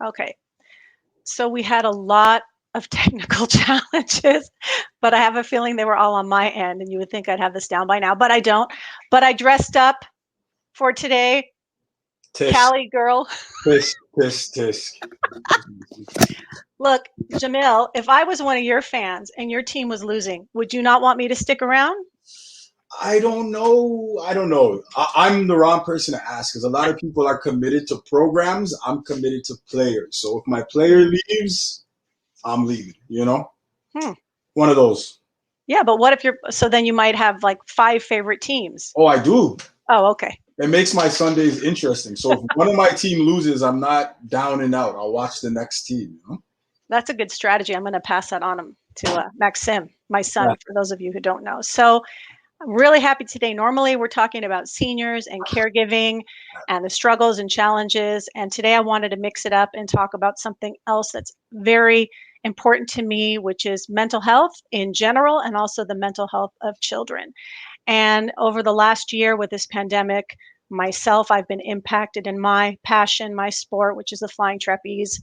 Okay. So we had a lot of technical challenges, but I have a feeling they were all on my end, and you would think I'd have this down by now, but I don't. But I dressed up for today, Tisk, Cali girl. tisk, tisk, tisk. Look, Jamil, if I was one of your fans and your team was losing, would you not want me to stick around? I don't know. I don't know. I'm the wrong person to ask because a lot of people are committed to programs. I'm committed to players. So if my player Mm, leaves, I'm leaving. You know, hmm. one of those. Yeah, but what if you're so then you might have like five favorite teams. Oh, I do. Oh, okay. It makes my Sundays interesting. So if one of my team loses, I'm not down and out. I'll watch the next team. You know? That's a good strategy. I'm going to pass that on to Maxim, my Yeah. son, for those of you who don't know. So I'm really happy today. Normally, we're talking about seniors and caregiving and the struggles and challenges. And today, I wanted to mix it up and talk about something else that's very important to me, which is mental health in general and also the mental health of children. And over the last year with this pandemic, myself, I've been impacted in my passion, my sport, which is the flying trapeze,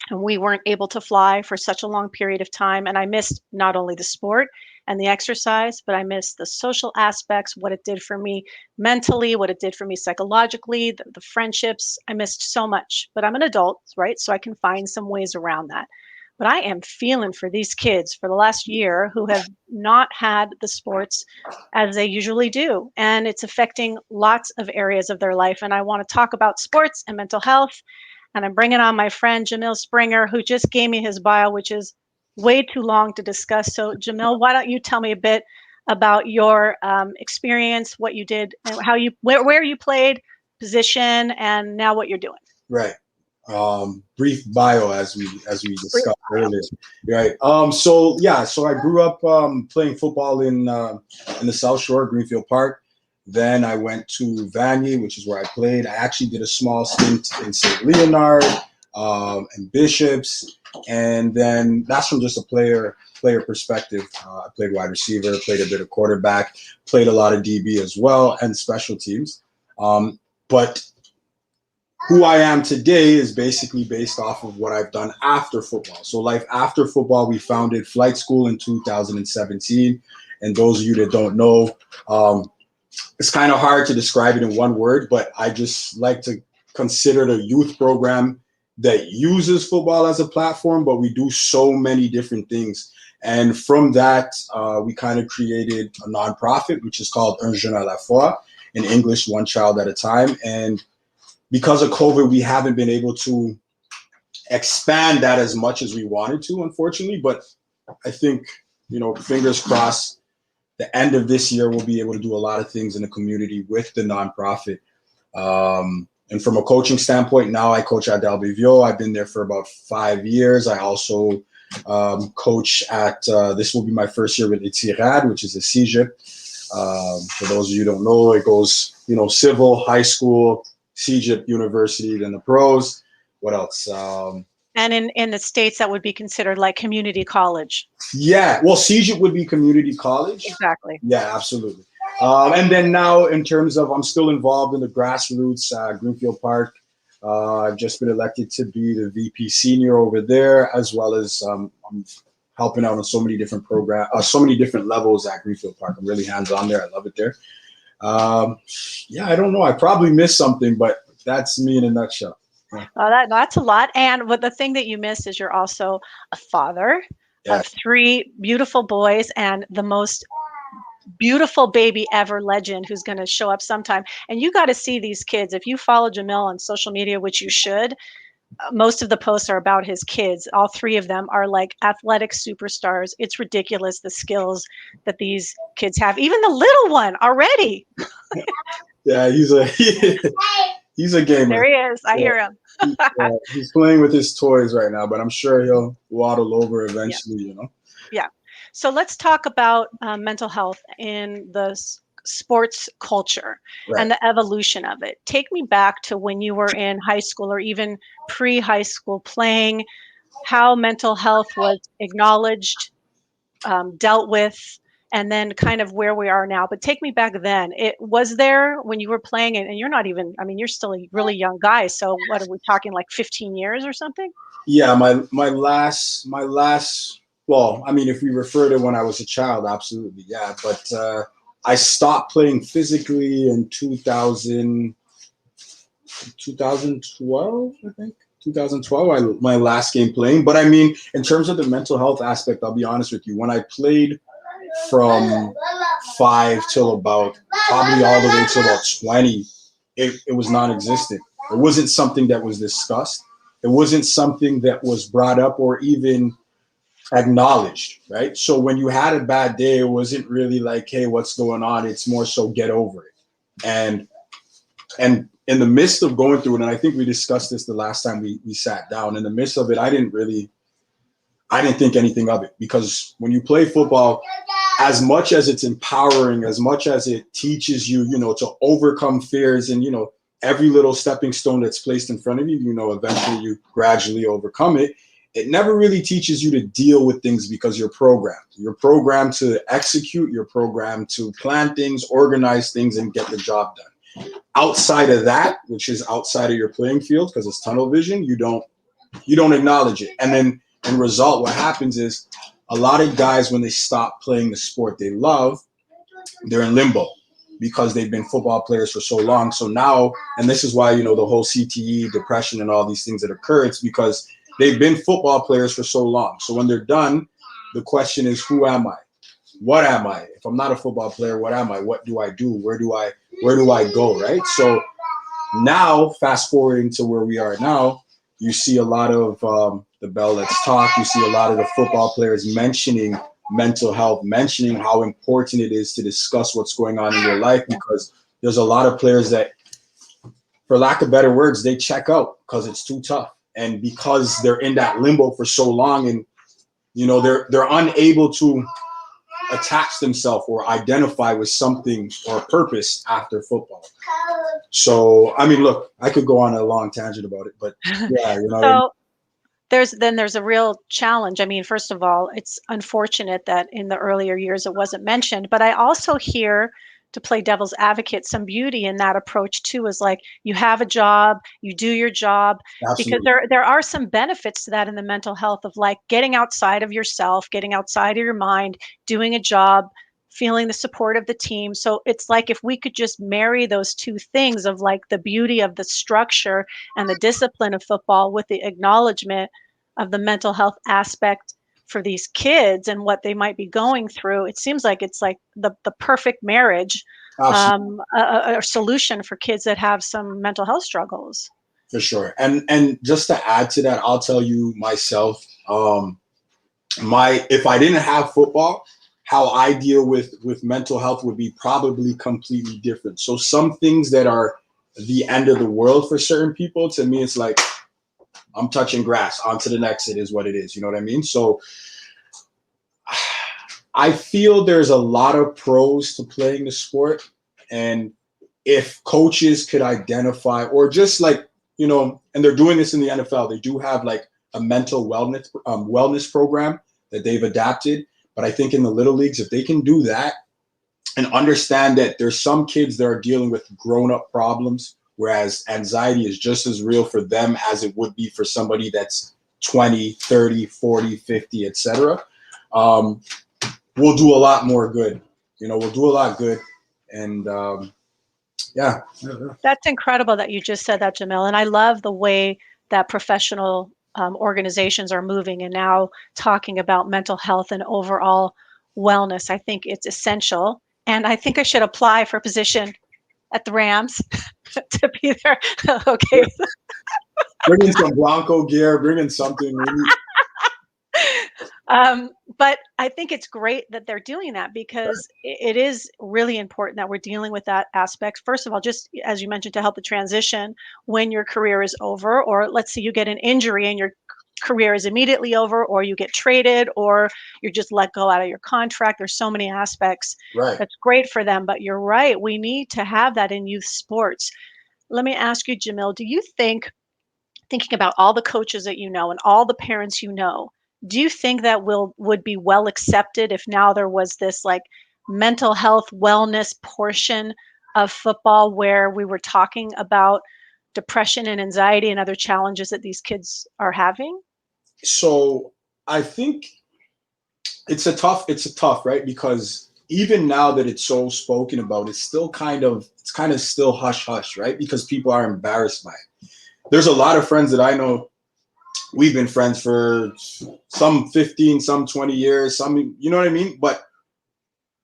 and we weren't able to fly for such a long period of time. And I missed not only the sport and the exercise, but I missed the social aspects, what it did for me mentally, what it did for me psychologically, the friendships. I missed so much. But I'm an adult, right? So I can find some ways around that. But I am feeling for these kids for the last year who have not had the sports as they usually do. And it's affecting lots of areas of their life. And I want to talk about sports and mental health, and I'm bringing on my friend Jamil Springer, who just gave me his bio, which is way too long to discuss. So, Jamil, why don't you tell me a bit about your experience, what you did, and how you where you played, position, and now what you're doing? Right. Brief bio as we Brief discussed bio. earlier. Right. So yeah. So I grew up playing football in the South Shore, Greenfield Park. Then I went to Vanier, which is where I played. I actually did a small stint in St. Leonard and Bishops, and then that's from just a player perspective. I played wide receiver, played a bit of quarterback, played a lot of DB as well, and special teams. But who I am today is basically based off of what I've done after football. So, life after football, we founded Flight School in 2017. And those of you that don't know, it's kind of hard to describe it in one word, but I just like to consider it a youth program that uses football as a platform, but we do so many different things. And from that, we kind of created a nonprofit, which is called Un Jeune à la Fois, in English, one child at a time. And because of COVID, we haven't been able to expand that as much as we wanted to, unfortunately. But I think, fingers crossed, the end of this year, we'll be able to do a lot of things in the community with the nonprofit. And from a coaching standpoint, now I coach at Dalbevio. I've been there for about 5 years. I also coach at, this will be my first year with Itirad, which is a CEGEP. For those of you who don't know, it goes, civil, high school, CEGEP, university, then the pros. What else? And in the states, that would be considered like community college. Yeah, well, CEGEP would be community college. Exactly. Yeah, absolutely. And then now, in terms of, I'm still involved in the grassroots, Greenfield Park. I've just been elected to be the VP senior over there, as well as I'm helping out on so many different programs, so many different levels at Greenfield Park. I'm really hands on there. I love it there. Um, yeah, I don't know. I probably missed something, but that's me in a nutshell. Yeah. That's a lot. And what the thing that you missed is you're also a father Yeah. of three beautiful boys and the most beautiful baby ever legend who's going to show up sometime. And you got to see these kids. If you follow Jamil on social media, which you should, most of the posts are about his kids. All three of them are like athletic superstars. It's ridiculous the skills that these kids have. Even the little one already. Yeah, he's a There gamer. he is. I Yeah, hear him. he's playing with his toys right now, but I'm sure he'll waddle over Yeah. eventually. Yeah. So let's talk about mental health in the sports culture Right. and the evolution of it. Take me back to when you were in high school or even pre high school playing, how mental health was acknowledged, dealt with, and then kind of where we are now. But take me back then. It was there when you were playing, and you're not even, I mean, you're still a really young guy. So what are we talking, like 15 years or something? Yeah, my last. Well, I mean, if we refer to when I was a child, absolutely, yeah. But I stopped playing physically in 2012, I think. 2012, my last game playing. But I mean, in terms of the mental health aspect, I'll be honest with you. When I played from 5 till about probably all the way till about 20, it was non-existent. It wasn't something that was discussed. It wasn't something that was brought up or even acknowledged, right? So when you had a bad day, it wasn't really like, hey, what's going on? It's more so get over it. And and in the midst of going through it, and I think we discussed this the last time we sat down, in the midst of it, I didn't think anything of it, because when you play football, as much as it's empowering, as much as it teaches you, to overcome fears, and, every little stepping stone that's placed in front of you, eventually you gradually overcome it. It never really teaches you to deal with things, because you're programmed. You're programmed to execute, you're programmed to plan things, organize things, and get the job done. Outside of that, which is outside of your playing field, because it's tunnel vision, you don't acknowledge it. And then in result, what happens is a lot of guys, when they stop playing the sport they love, they're in limbo, because they've been football players for so long. So now, and this is why, the whole CTE, depression, and all these things that occur, it's because they've been football players for so long. So when they're done, the question is, who am I? What am I? If I'm not a football player, what am I? What do I do? Where do I go? Right. So now, fast forwarding to where we are now, you see a lot of the Bell Let's Talk. You see a lot of the football players mentioning mental health, mentioning how important it is to discuss what's going on in your life, because there's a lot of players that, for lack of better words, they check out because it's too tough, and because they're in that limbo for so long, and they're unable to attach themselves or identify with something or a purpose after football. So, I mean, look, I could go on a long tangent about it, but yeah, So there's a real challenge. I mean, first of all, it's unfortunate that in the earlier years it wasn't mentioned, but I also hear, to play devil's advocate, some beauty in that approach too, is like you have a job, you do your job, because absolutely. there are some benefits to that in the mental health of like getting outside of yourself, getting outside of your mind, doing a job, feeling the support of the team. So it's like if we could just marry those two things of like the beauty of the structure and the discipline of football with the acknowledgement of the mental health aspect for these kids and what they might be going through. It seems like it's like the perfect marriage, Absolutely. a solution for kids that have some mental health struggles. For sure. And just to add to that, I'll tell you myself, my if I didn't have football, how I deal with mental health would be probably completely different. So some things that are the end of the world for certain people, to me, it's like I'm touching grass. On to the next. It is what it is. You know what I mean? So I feel there's a lot of pros to playing the sport, and if coaches could identify, or just like, and they're doing this in the NFL, they do have like a mental wellness program that they've adapted. But I think in the little leagues, if they can do that and understand that there's some kids that are dealing with grown up problems, whereas anxiety is just as real for them as it would be for somebody that's 20, 30, 40, 50, etc. Um, we'll do a lot more good. We'll do a lot good. And yeah. That's incredible that you just said that, Jamil. And I love the way that professional organizations are moving and now talking about mental health and overall wellness. I think it's essential. And I think I should apply for a position at the Rams to be there. Okay. Bring in some Bronco gear, bring in something. But I think it's great that they're doing that because it is really important that we're dealing with that aspect. First of all, just as you mentioned, to help the transition when your career is over, or let's say you get an injury and your career is immediately over, or you get traded, or you're just let go out of your contract. There's so many aspects Right. that's great for them. But you're right, we need to have that in youth sports. Let me ask you, Jamil, do you think, thinking about all the coaches that you know and all the parents you know, do you think that would be well accepted if now there was this like mental health wellness portion of football where we were talking about depression and anxiety and other challenges that these kids are having? So I think it's a tough, right? Because even now that it's so spoken about, it's kind of still hush hush, right? Because people are embarrassed by it. There's a lot of friends that I know, we've been friends for some 15, some 20 years, some, you know what I mean? But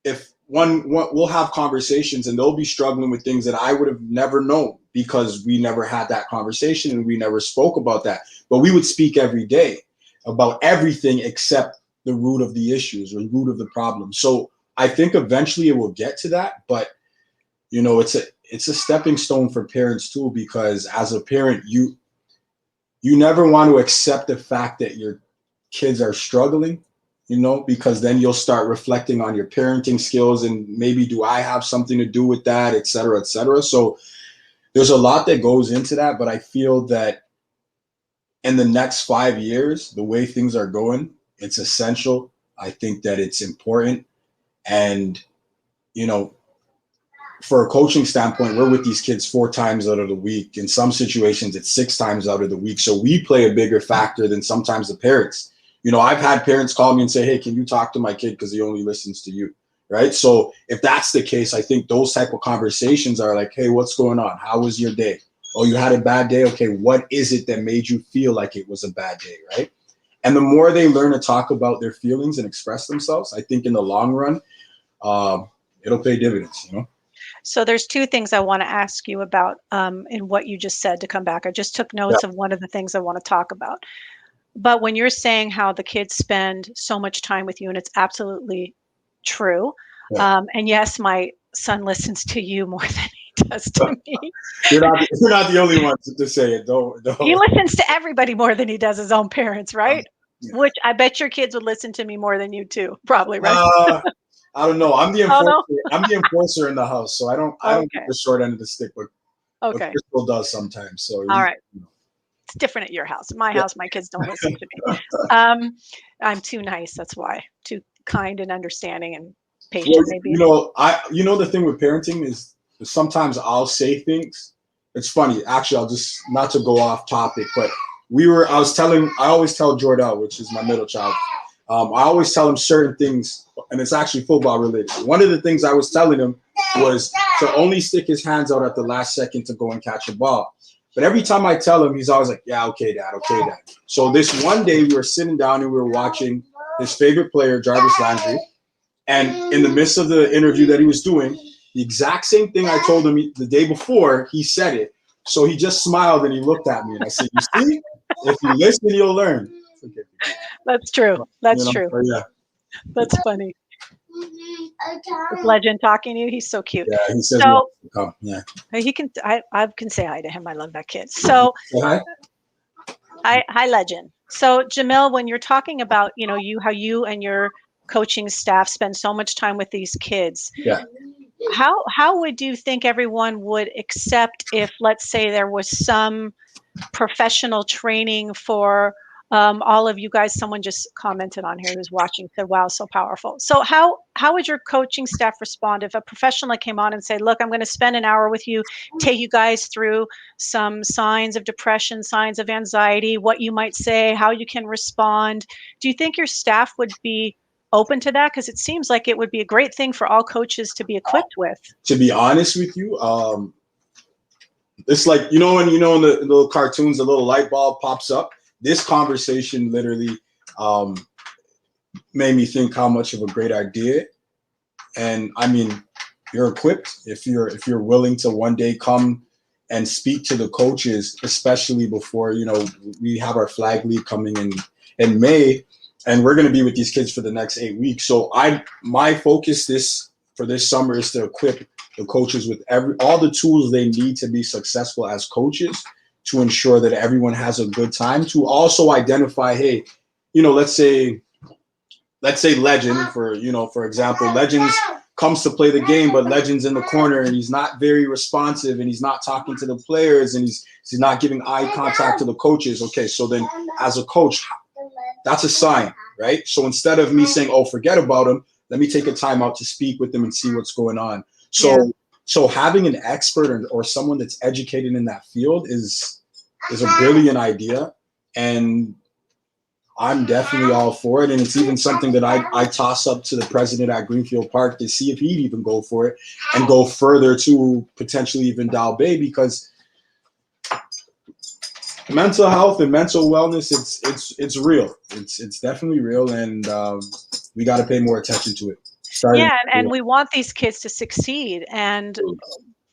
if one we'll have conversations and they'll be struggling with things that I would have never known because we never had that conversation and we never spoke about that. But we would speak every day about everything except the root of the issues or root of the problem. So I think eventually it will get to that, but it's a stepping stone for parents too, because as a parent, you never want to accept the fact that your kids are struggling, because then you'll start reflecting on your parenting skills and maybe do I have something to do with that, et cetera, et cetera. So there's a lot that goes into that, but I feel that in the next 5 years, the way things are going, it's essential. I think that it's important. And, for a coaching standpoint, we're with these kids 4 times out of the week. In some situations, it's 6 times out of the week. So we play a bigger factor than sometimes the parents. I've had parents call me and say, hey, can you talk to my kid because he only listens to you, right? So if that's the case, I think those type of conversations are like, hey, what's going on? How was your day? Oh, you had a bad day? Okay, what is it that made you feel like it was a bad day, right? And the more they learn to talk about their feelings and express themselves, I think in the long run, it'll pay dividends, So there's two things I want to ask you about in what you just said to come back. I just took Yeah, notes of one of the things I want to talk about. But when you're saying how the kids spend so much time with you, and it's absolutely true. yeah. And yes, my son listens to you more than he does to me. You're not the only one to say it. Don't. He listens to everybody more than he does his own parents, right? Yeah. Which I bet your kids would listen to me more than you too, probably, right? Uh, I don't know. I'm the Oh enforcer. no. I'm the enforcer in the house, so I don't get Okay. the short end of the stick, but Okay. Crystal does sometimes. So All right. It's different at your house. In my yeah. house, my kids don't listen to me. Um, I'm too nice. That's why. Too kind and understanding and Well, patient, maybe. the thing with parenting is sometimes I'll say things. It's funny, actually. I'll just not to go off topic, but I always tell Jordell, which is my middle child. I always tell him certain things, and it's actually football related. One of the things I was telling him was to only stick his hands out at the last second to go and catch a ball. But every time I tell him, he's always like, yeah, okay, Dad, okay, Dad. So this one day we were sitting down and we were watching his favorite player, Jarvis Landry. And in the midst of the interview that he was doing, the exact same thing I told him the day before, he said it. So he just smiled and he looked at me and I said, you see, if you listen, you'll learn. That's true. That's true. So yeah. That's funny. Is Legend talking to you? He's so cute. Yeah, he says he So wants to come. Yeah. he can. I can say hi to him. I love that kid. So Say hi. hi, Legend. So Jamil, when you're talking about how you and your coaching staff spend so much time with these kids, Yeah. how would you think everyone would accept if, let's say, there was some professional training for all of you guys? Someone just commented on here who's watching, said, wow, so powerful. So how would your coaching staff respond if a professional came on and said, look, I'm going to spend an hour with you, take you guys through some signs of depression, signs of anxiety, what you might say, how you can respond? Do you think your staff would be open to that? Because it seems like it would be a great thing for all coaches to be equipped with. To be honest with you, it's like when in the little cartoons, the little light bulb pops up. This conversation literally made me think how much of a great idea. And I mean, you're equipped if you're willing to one day come and speak to the coaches, especially before we have our flag league coming in May, and we're going to be with these kids for the next 8 weeks. So my focus for this summer is to equip the coaches with all the tools they need to be successful as coaches, to ensure that everyone has a good time, to also identify, hey, let's say Legend, for example, Legends comes to play the game, but Legend's in the corner and he's not very responsive and he's not talking to the players and he's not giving eye contact to the coaches. Okay, so then as a coach, that's a sign, right? So instead of me saying, oh, forget about him, let me take a time out to speak with them and see what's going on. Yeah. So having an expert or someone that's educated in that field is a brilliant idea. And I'm definitely all for it. And it's even something that I toss up to the president at Greenfield Park to see if he'd even go for it and go further to potentially even Dow Bay, because mental health and mental wellness, it's real. It's definitely real. And we got to pay more attention to it. Yeah, and we want these kids to succeed. And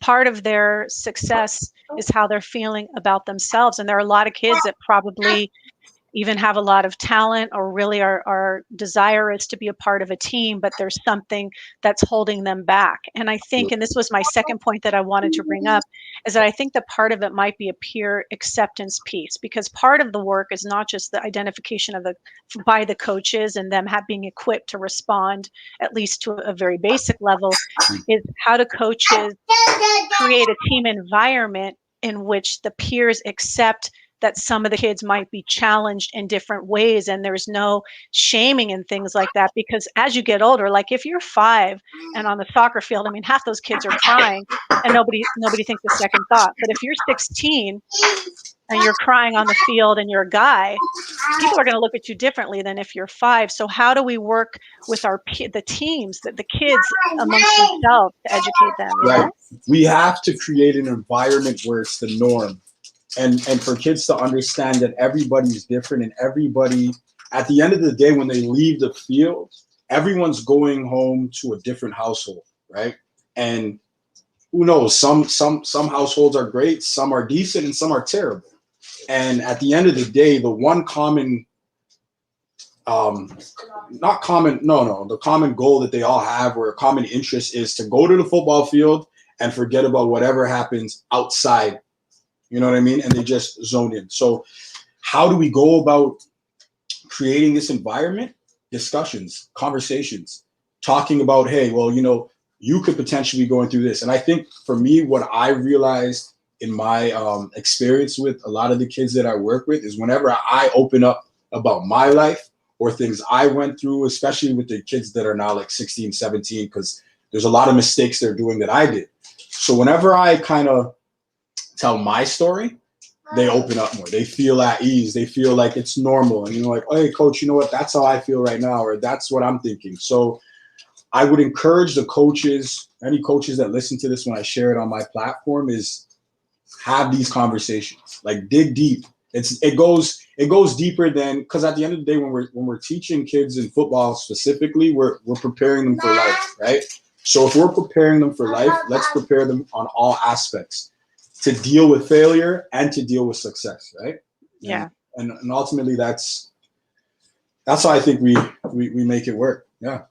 part of their success is how they're feeling about themselves. And there are a lot of kids that probably even have a lot of talent or really are desirous to be a part of a team, but there's something that's holding them back. And I think, and this was my second point that I wanted to bring up, is that I think that part of it might be a peer acceptance piece, because part of the work is not just the identification of by the coaches and them being equipped to respond, at least to a very basic level, is how do coaches create a team environment in which the peers accept that some of the kids might be challenged in different ways, and there's no shaming and things like that. Because as you get older, like if you're 5 and on the soccer field, I mean, half those kids are crying and nobody thinks a second thought. But if you're 16 and you're crying on the field and you're a guy, people are going to look at you differently than if you're 5. So how do we work with the teams, the kids amongst themselves, to educate them, you know? We have to create an environment where it's the norm. And for kids to understand that everybody's different, and everybody, at the end of the day, when they leave the field, everyone's going home to a different household, right? And who knows, some households are great, some are decent, and some are terrible. And at the end of the day, the one common, the common goal that they all have, or a common interest, is to go to the football field and forget about whatever happens outside. You know what I mean? And they just zone in. So how do we go about creating this environment? Discussions, conversations, talking about, hey, well, you could potentially be going through this. And I think for me, what I realized in my experience with a lot of the kids that I work with is whenever I open up about my life or things I went through, especially with the kids that are now like 16, 17, because there's a lot of mistakes they're doing that I did. So whenever I kind of tell my story, they open up more. They feel at ease. They feel like it's normal. And like, oh, hey, coach, you know what? That's how I feel right now, or that's what I'm thinking. So I would encourage the coaches, any coaches that listen to this when I share it on my platform, is have these conversations. Like, dig deep. It goes deeper than, because at the end of the day, when we're teaching kids in football specifically, we're preparing them for life, right? So if we're preparing them for life, let's prepare them on all aspects, to deal with failure and to deal with success, right? Yeah. And ultimately, that's how I think we make it work. Yeah.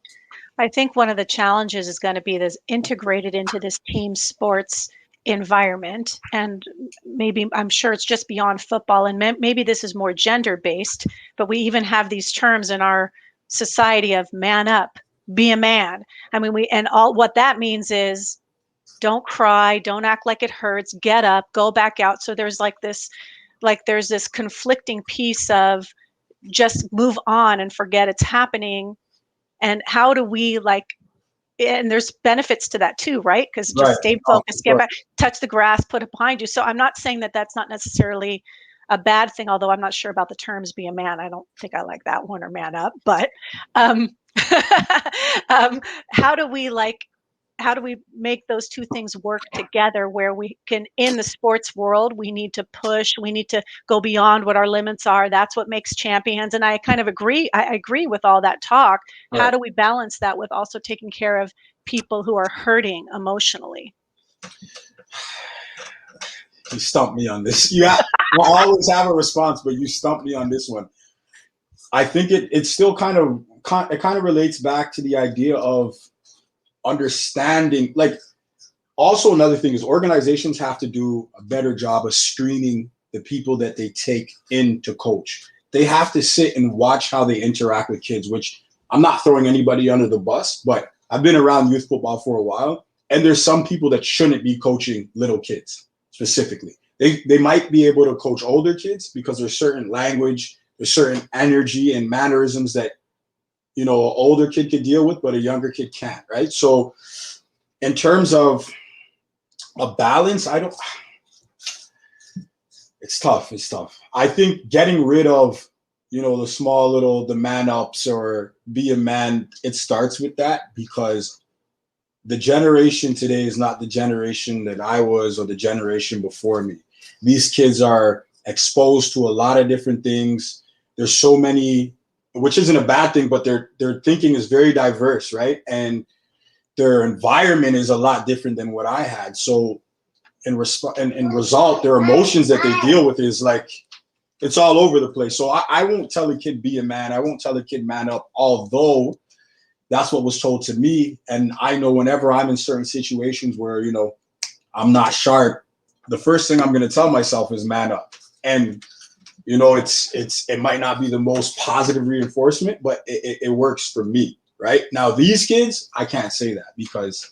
I think one of the challenges is going to be this integrated into this team sports environment. And maybe, I'm sure it's just beyond football, and maybe this is more gender based, but we even have these terms in our society of man up, be a man. I mean, and all what that means is don't cry, don't act like it hurts, get up, go back out. So there's there's this conflicting piece of just move on and forget it's happening. And how do we and there's benefits to that too, right? Because just stay focused, get back, touch the grass, put it behind you. So I'm not saying that that's not necessarily a bad thing, although I'm not sure about the terms be a man. I don't think I like that one, or man up. But how do we make those two things work together, where we can, in the sports world, we need to push, we need to go beyond what our limits are. That's what makes champions. And I kind of agree. I agree with all that talk. How do we balance that with also taking care of people who are hurting emotionally? You stumped me on this. We'll always have a response, but you stumped me on this one. I think it still kind of relates back to the idea of understanding. Like, also another thing is organizations have to do a better job of screening the people that they take in to coach. They have to sit and watch how they interact with kids, which I'm not throwing anybody under the bus, but I've been around youth football for a while, and there's some people that shouldn't be coaching little kids specifically. They might be able to coach older kids because there's certain language, There's certain energy and mannerisms that, an older kid could deal with, but a younger kid can't, right? So in terms of a balance, it's tough. It's tough. I think getting rid of, the small little, the man ups or be a man, it starts with that, because the generation today is not the generation that I was or the generation before me. These kids are exposed to a lot of different things. There's so many, which isn't a bad thing, but their thinking is very diverse, right? And their environment is a lot different than what I had. So in result, their emotions that they deal with is like, it's all over the place. So I won't tell a kid be a man. I won't tell a kid man up, although that's what was told to me. And I know whenever I'm in certain situations where, I'm not sharp, the first thing I'm going to tell myself is man up. And, it might not be the most positive reinforcement, but it works for me. Right now, these kids, I can't say that because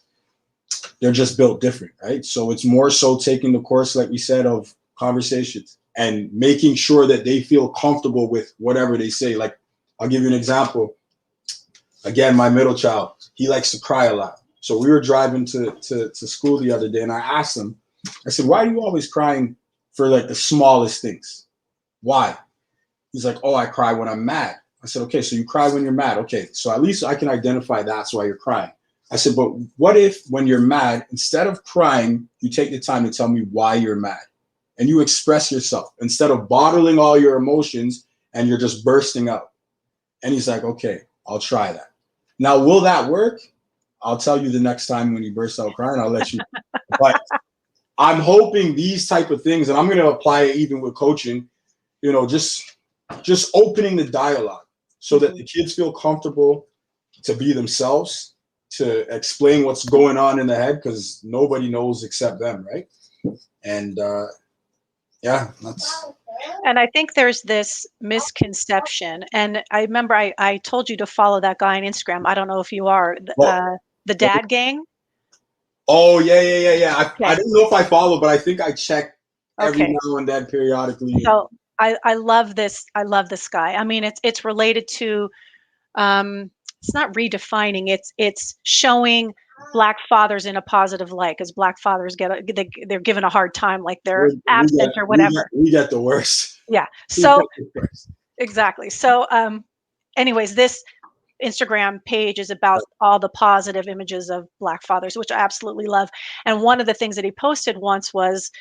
they're just built different. Right. So it's more so taking the course, like we said, of conversations and making sure that they feel comfortable with whatever they say. Like, I'll give you an example. Again, my middle child, he likes to cry a lot. So we were driving to school the other day, and I asked him, I said, why are you always crying for like the smallest things? Why? He's like, oh, I cry when I'm mad. I said, okay, so you cry when you're mad. Okay, so at least I can identify that's why you're crying. I said, but what if when you're mad, instead of crying, you take the time to tell me why you're mad and you express yourself instead of bottling all your emotions and you're just bursting out? And he's like, okay, I'll try that. Now, will that work? I'll tell you the next time when you burst out crying, I'll let you know. But I'm hoping these type of things, and I'm going to apply it even with coaching, just opening the dialogue so that the kids feel comfortable to be themselves, to explain what's going on in the head, because nobody knows except them, right? And that's. And I think there's this misconception. And I remember I told you to follow that guy on Instagram. I don't know if you are the dad gang. Oh yeah. I Okay. don't know if I follow, but I think I check every Okay. now and then periodically. So I love this. I love this guy. I mean, it's related to it's not redefining. It's showing Black fathers in a positive light, because Black fathers they're given a hard time, like they're absent or whatever. We get the worst. Yeah. We get So the worst. exactly. So anyways, this Instagram page is about all the positive images of Black fathers, which I absolutely love. And one of the things that he posted once was,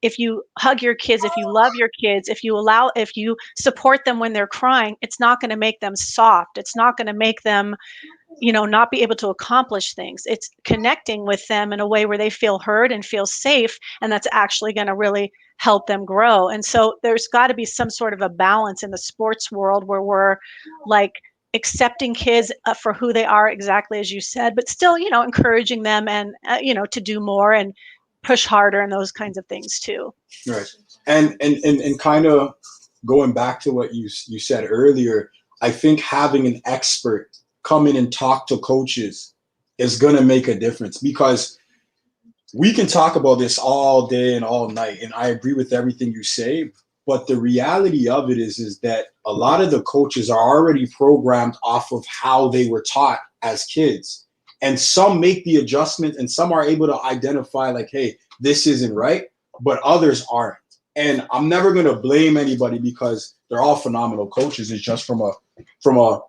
if you hug your kids, if you love your kids, if you support them when they're crying, it's not going to make them soft. It's not going to make them, not be able to accomplish things. It's connecting with them in a way where they feel heard and feel safe. And that's actually going to really help them grow. And so there's got to be some sort of a balance in the sports world where we're like accepting kids for who they are, exactly as you said, but still, encouraging them and, to do more and push harder and those kinds of things too. Right. And kind of going back to what you said earlier, I think having an expert come in and talk to coaches is going to make a difference, because we can talk about this all day and all night, and I agree with everything you say, but the reality of it is that a lot of the coaches are already programmed off of how they were taught as kids, and some make the adjustment and some are able to identify like, hey, this isn't right, but others aren't. And I'm never going to blame anybody because they're all phenomenal coaches. It's just from a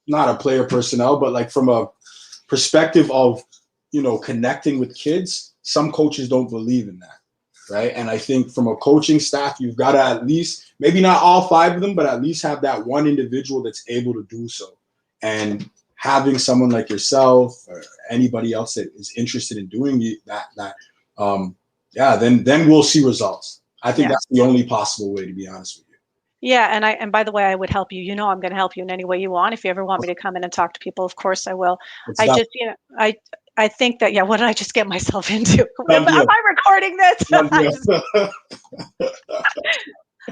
not a player personnel, but like from a perspective of, connecting with kids, some coaches don't believe in that, right? And I think from a coaching staff, you've got to at least, maybe not all five of them, but at least have that one individual that's able to do so. And having someone like yourself or anybody else that is interested in doing then we'll see results. I think that's the only possible way, to be honest with you. Yeah, and by the way, I would help you. I'm going to help you in any way you want. If you ever want me to come in and talk to people, of course I will. It's I done. just, I think that, what did I just get myself into? Done Am deal. I recording this? Done I'm, deal.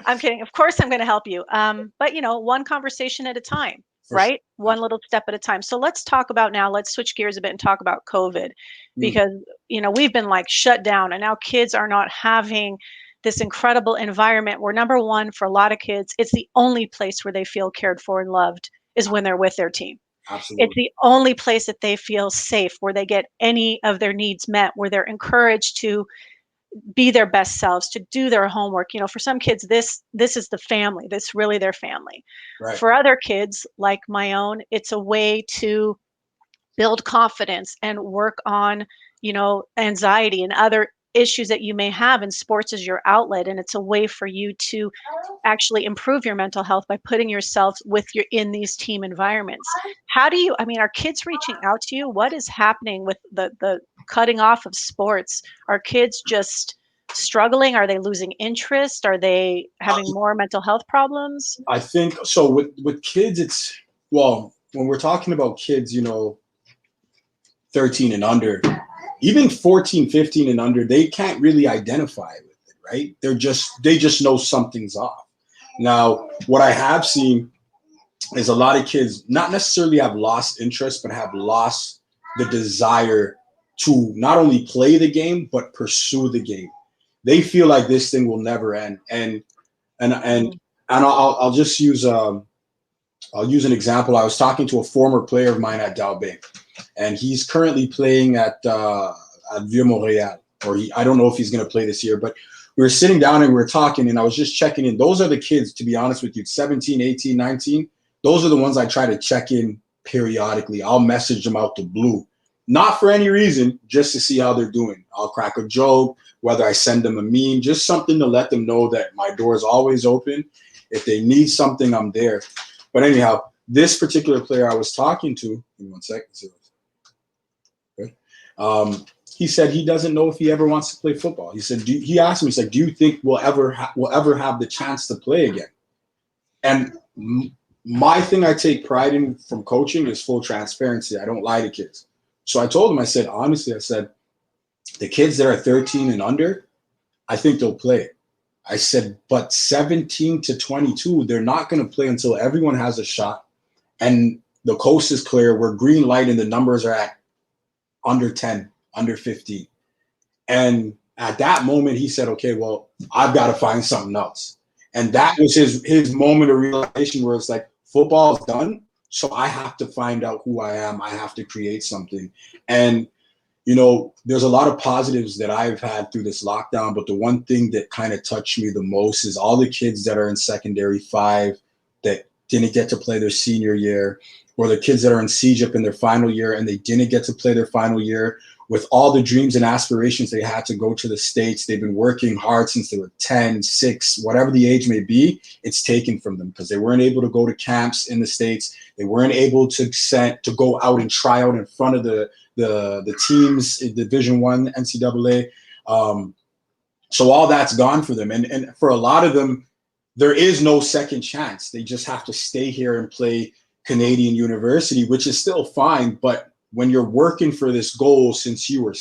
I'm kidding. Of course I'm going to help you. But one conversation at a time, For sure. right? One little step at a time. So let's talk about now, let's switch gears a bit and talk about COVID, because, we've been like shut down, and now kids are not having this incredible environment where, number one, for a lot of kids, it's the only place where they feel cared for and loved is when they're with their team. It's Absolutely. the only place that they feel safe, where they get any of their needs met, where they're encouraged to be their best selves, to do their homework. For some kids, this is the family. This really their family. Right. For other kids, like my own, it's a way to build confidence and work on, anxiety and other issues that you may have, and sports is your outlet, and it's a way for you to actually improve your mental health by putting yourself with your in these team environments. How do you, I mean, are kids reaching out to you? What is happening with the cutting off of sports? Are kids just struggling? Are they losing interest? Are they having more mental health problems? I think so. With kids, it's well, when we're talking about kids, 13 and under, even 14, 15 and under, they can't really identify with it, right? They just know something's off. Now, what I have seen is a lot of kids not necessarily have lost interest, but have lost the desire to not only play the game but pursue the game. They feel like this thing will never end, and Mm, I'll just use I'll use an example. I was talking to a former player of mine at Dalbay, and he's currently playing at Vieux Montréal, or I don't know if he's going to play this year, but we were sitting down and we were talking, and I was just checking in. Those are the kids, to be honest with you, 17, 18, 19. Those are the ones I try to check in periodically. I'll message them out the blue, not for any reason, just to see how they're doing. I'll crack a joke, whether I send them a meme, just something to let them know that my door is always open. If they need something, I'm there. But anyhow, this particular player I was talking to, give me 1 second. Okay. He said he doesn't know if he ever wants to play football. He said, he asked me, he's like, do you think we'll ever have the chance to play again? And my thing I take pride in from coaching is full transparency. I don't lie to kids. So I told him, I said, honestly, I said, the kids that are 13 and under, I think they'll play. I said, but 17 to 22, they're not going to play until everyone has a shot and the coast is clear. We're green light and the numbers are at under 10, under 15. And at that moment, he said, okay, well, I've got to find something else. And that was his moment of realization where it's like, football is done. So I have to find out who I am. I have to create something. And there's a lot of positives that I've had through this lockdown, but the one thing that kind of touched me the most is all the kids that are in secondary 5 that didn't get to play their senior year, or the kids that are in CEGEP in their final year and they didn't get to play their final year with all the dreams and aspirations they had to go to the States. They've been working hard since they were 10, 6, whatever the age may be. It's taken from them because they weren't able to go to camps in the States. They weren't able to go out and try out in front of the teams in Division One NCAA. So all that's gone for them, and for a lot of them, there is no second chance. They just have to stay here and play Canadian University, which is still fine. But when you're working for this goal since you were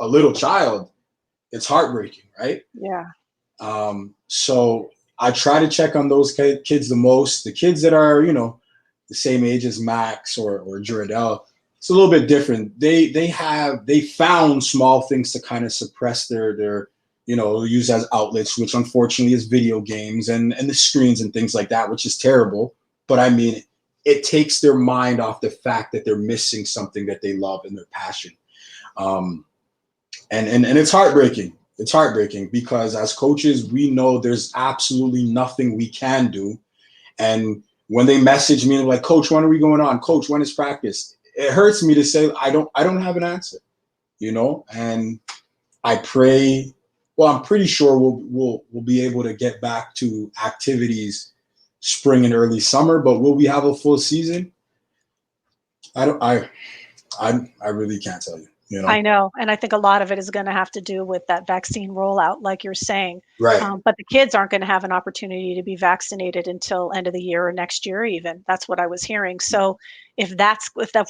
a little child, it's heartbreaking, right? yeah. So I try to check on those kids the most. The kids that are, the same age as Max or Jardel, it's a little bit different. They found small things to kind of suppress their use as outlets, which unfortunately is video games and the screens and things like that, which is terrible. But I mean, it takes their mind off the fact that they're missing something that they love and their passion. And it's heartbreaking. It's heartbreaking because as coaches, we know there's absolutely nothing we can do. And when they message me like, Coach, when are we going on? Coach, when is practice? It hurts me to say I don't have an answer, and I pray. Well, I'm pretty sure we'll be able to get back to activities spring and early summer, but will we have a full season? I don't I really can't tell you. I know, and I think a lot of it is gonna have to do with that vaccine rollout, like you're saying. Right. But the kids aren't gonna have an opportunity to be vaccinated until end of the year or next year even. That's what I was hearing. So if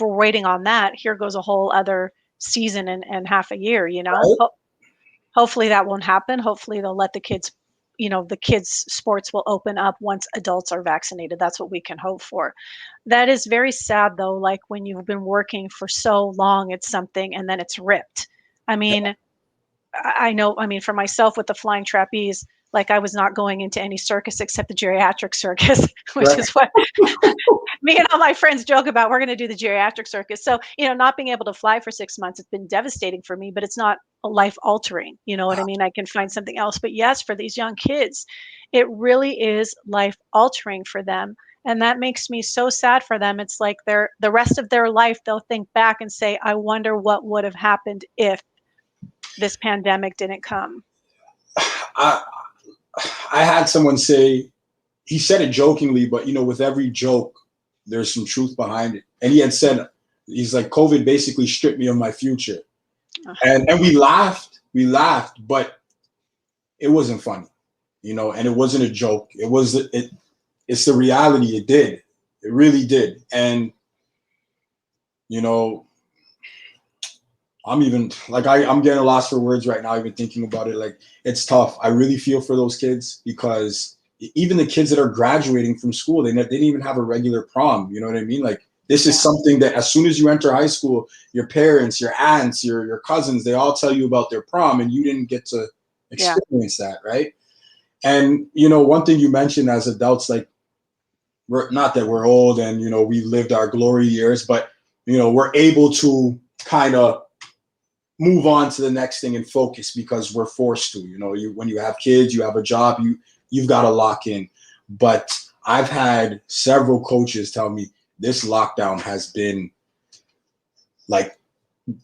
we're waiting on that, here goes a whole other season and half a year, you know? Right. Hopefully that won't happen. Hopefully they'll let the kids sports will open up once adults are vaccinated. That's what we can hope for. That is very sad though, like when you've been working for so long at something and then it's ripped. I mean, I know, I mean, for myself with the flying trapeze, like I was not going into any circus except the geriatric circus, which Right. is what me and all my friends joke about. We're going to do the geriatric circus. So, not being able to fly for 6 months, it's been devastating for me, but it's not a life altering. You know what I mean? I can find something else. But yes, for these young kids, it really is life altering for them. And that makes me so sad for them. It's like the rest of their life, they'll think back and say, I wonder what would have happened if this pandemic didn't come. I I had someone say, he said it jokingly, but with every joke, there's some truth behind it. And he had said, he's like, COVID basically stripped me of my future. And we laughed, but it wasn't funny, and it wasn't a joke. It's the reality. It really did. And you know, I'm even like I'm getting lost for words right now, even thinking about it. Like, it's tough. I really feel for those kids, because even the kids that are graduating from school, they didn't even have a regular prom. You know what I mean? Like, this is Yeah. something that as soon as you enter high school, your parents, your aunts, your cousins, they all tell you about their prom, and you didn't get to Yeah. experience that, right? And one thing you mentioned, as adults, like, we're not that we're old and we lived our glory years, but we're able to kind of move on to the next thing and focus, because we're forced to. When you have kids, you have a job, you've got to lock in. But I've had several coaches tell me this lockdown has been like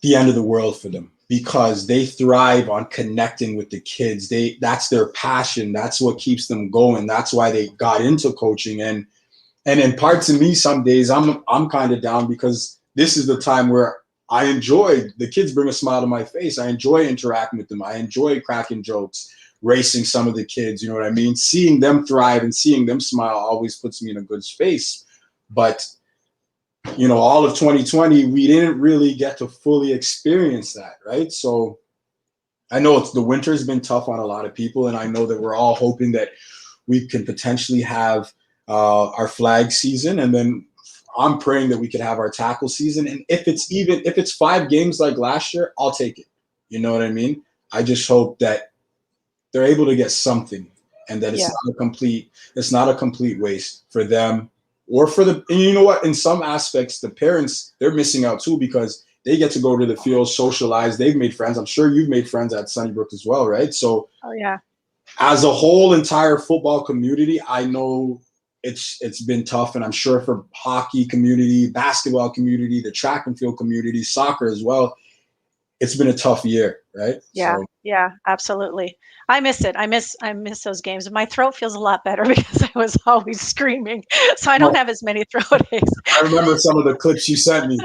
the end of the world for them, because they thrive on connecting with the kids. That's their passion. That's what keeps them going. That's why they got into coaching. And in parts of me, some days I'm kind of down, because this is the time where I enjoy the kids bring a smile to my face. I enjoy interacting with them. I enjoy cracking jokes, racing some of the kids. You know what I mean? Seeing them thrive and seeing them smile always puts me in a good space. But all of 2020, we didn't really get to fully experience that, right? So I know the winter's been tough on a lot of people, and I know that we're all hoping that we can potentially have our flag season, and then I'm praying that we could have our tackle season. And if it's 5 games like last year, I'll take it. You know what I mean? I just hope that they're able to get something, and that Yeah. it's not a complete waste for them, or for the. And you know what? In some aspects, the parents, they're missing out too, because they get to go to the field, socialize. They've made friends. I'm sure you've made friends at Sunnybrook as well, right? So Oh, yeah. as a whole entire football community, I know it's been tough, and I'm sure for hockey community, basketball community, the track and field community, soccer as well, it's been a tough year, right? Yeah. So Yeah. Absolutely. I miss it. I miss those games. My throat feels a lot better because I was always screaming. So I don't no, have as many throat aches. I remember some of the clips you sent me.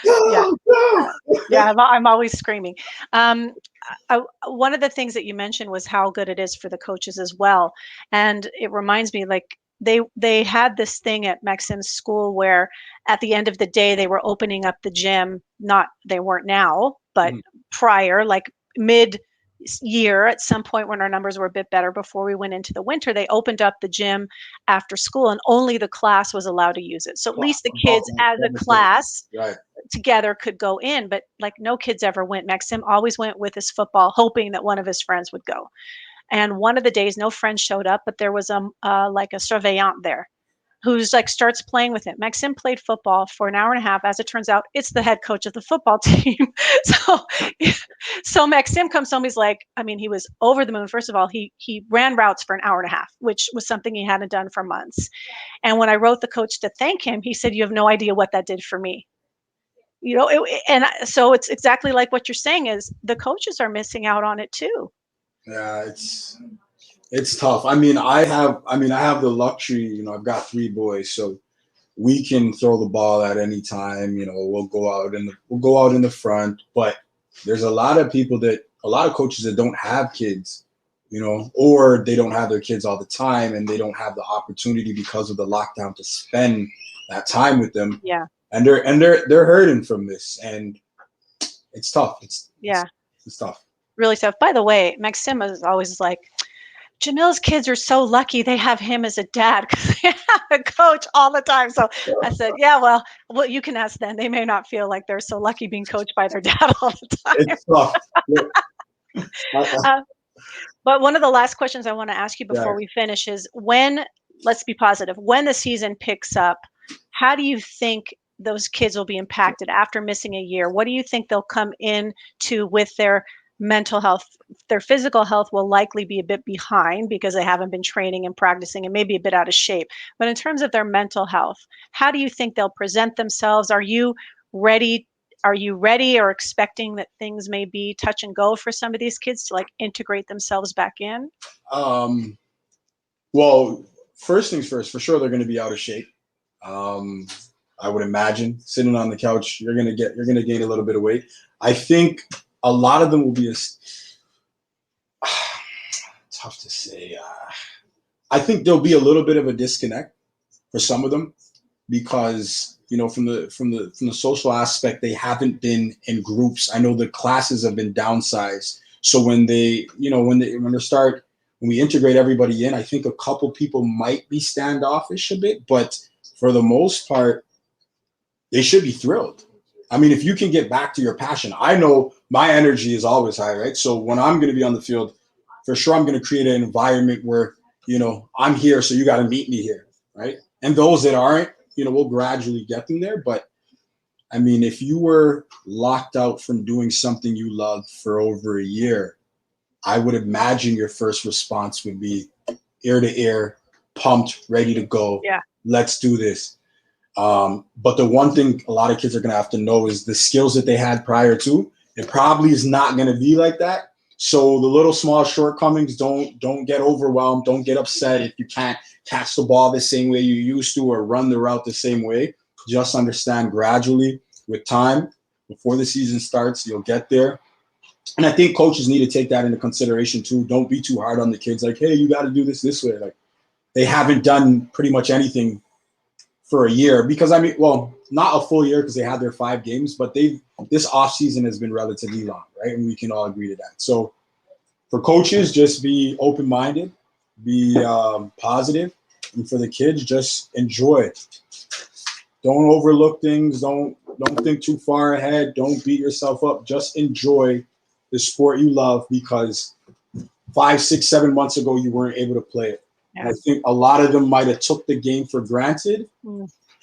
Yeah. Go, go. Yeah. I'm always screaming. Um, One of the things that you mentioned was how good it is for the coaches as well. And it reminds me, like, they had this thing at Maxim's school where at the end of the day they were opening up the gym. Not they weren't now, but Mhm. prior, like mid year, at some point when our numbers were a bit better before we went into the winter, they opened up the gym after school and only the class was allowed to use it. So at least the kids as a class Right. together could go in, but like no kids ever went. Maxim always went with his football, hoping that one of his friends would go. And one of the days, no friend showed up, but there was like a surveillant there who's like starts playing with him. Maxim played football for an hour and a half. As it turns out, it's the head coach of the football team. so, so Maxim comes home. He's like, I mean, he was over the moon. First of all, he ran routes for an hour and a half, which was something he hadn't done for months. And when I wrote the coach to thank him, he said, "You have no idea what that did for me." So it's exactly like what you're saying is the coaches are missing out on it too. Yeah, it's tough. I mean, I have the luxury. I've got 3 boys, so we can throw the ball at any time. We'll go out in the front, but there's a lot of coaches that don't have kids, or they don't have their kids all the time, and they don't have the opportunity because of the lockdown to spend that time with them, Yeah. and they're hurting from this, and it's tough. It's, Yeah. it's tough. Really tough. By the way, Maxima is always like, Jamil's kids are so lucky they have him as a dad because they have a coach all the time. So I said, yeah, well, you can ask them. They may not feel like they're so lucky being coached by their dad all the time. It's tough. Uh, but one of the last questions I want to ask you Yeah. before we finish is when, let's be positive, when the season picks up, how do you think those kids will be impacted after missing a year? What do you think they'll come in to with their mental health? Their physical health will likely be a bit behind because they haven't been training and practicing and maybe a bit out of shape. But in terms of their mental health, how do you think they'll present themselves? Ready are you ready or expecting that things may be touch and go for some of these kids to like integrate themselves back in? Um, well, first things first, for sure they're going to be out of shape. Um, I would imagine sitting on the couch, you're gonna gain a little bit of weight. I think a lot of them will be tough to say. I think there'll be a little bit of a disconnect for some of them because from the social aspect, they haven't been in groups. I know the classes have been downsized, so when we integrate everybody in, I think a couple people might be standoffish a bit, but for the most part, they should be thrilled. I mean, if you can get back to your passion, I know my energy is always high, right? So when I'm going to be on the field, for sure, I'm going to create an environment where, I'm here, so you got to meet me here, right? And those that aren't, we'll gradually get them there. But I mean, if you were locked out from doing something you loved for over a year, I would imagine your first response would be ear to ear, pumped, ready to go. Yeah. Let's do this. But the one thing a lot of kids are going to have to know is the skills that they had prior to, it probably is not going to be like that. So the little small shortcomings, don't get overwhelmed. Don't get upset if you can't catch the ball the same way you used to or run the route the same way. Just understand gradually with time, before the season starts, you'll get there. And I think coaches need to take that into consideration too. Don't be too hard on the kids. Like, hey, you got to do this way. Like, they haven't done pretty much anything for a year because well, not a full year because they had their 5 games, but this off season has been relatively long, right? And we can all agree to that. So for coaches, just be open minded, be positive, and for the kids, just enjoy it. Don't overlook things. Don't think too far ahead. Don't beat yourself up. Just enjoy the sport you love because 5, 6, 7 months ago you weren't able to play it. And I think a lot of them might have took the game for granted.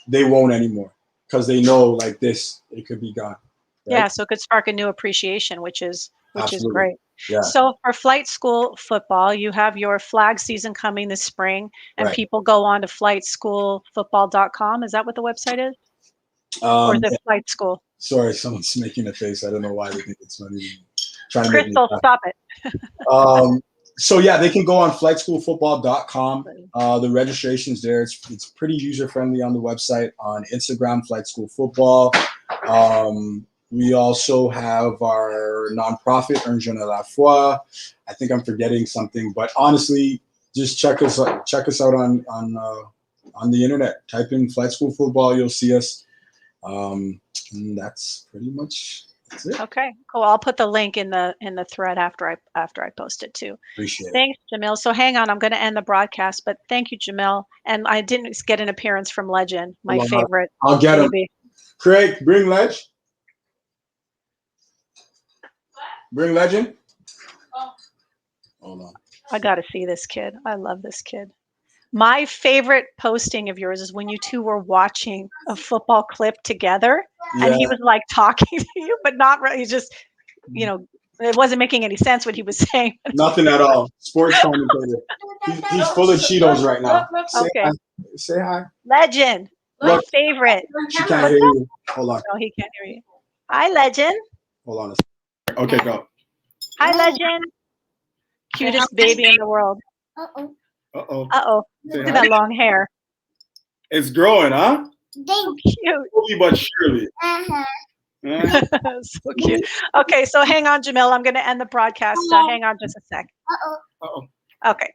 They won't anymore because they know like this, it could be gone. Right? Yeah, so it could spark a new appreciation, which is Absolutely. great. Yeah. So for flight school football, you have your flag season coming this spring, and Right. people go on to flightschoolfootball.com. Is that what the website is? Or is it flight school? Sorry, someone's making a face. I don't know why they think it's funny. Trying to Crystal, stop it. So yeah, they can go on flightschoolfootball.com. The registration's there. It's pretty user friendly on the website. On Instagram, Flight School Football. We also have our nonprofit, Un Jeune à la Fois. I think I'm forgetting something, but honestly, just check us out on the internet. Type in Flight School Football, you'll see us. And that's pretty much it. Okay, cool. I'll put the link in the thread after I post it too. Appreciate it. Thanks, Jamil. So hang on, I'm going to end the broadcast, but thank you, Jamil. And I didn't get an appearance from Legend, my favorite. I'll get him. Craig, bring Leg. Bring Legend. Hold on. I got to see this kid. I love this kid. My favorite posting of yours is when you two were watching a football clip together, and he was like talking to you, but not really. He's just, it wasn't making any sense what he was saying. Nothing at all. Sports commentator. He's full of Cheetos right now. Okay. Say hi. Legend. My favorite. She can't hear you. Hold on. No, he can't hear you. Hi, Legend. Hold on a second. Okay, go. Hi, Legend. Cutest baby in the world. Uh-oh. Look at that long hair. It's growing, huh? So cute. Slowly but surely. So cute. Okay, so hang on, Jamil. I'm going to end the broadcast. Hang on just a sec. Uh-oh. Okay.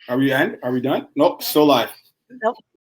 Are we done? Nope, still live.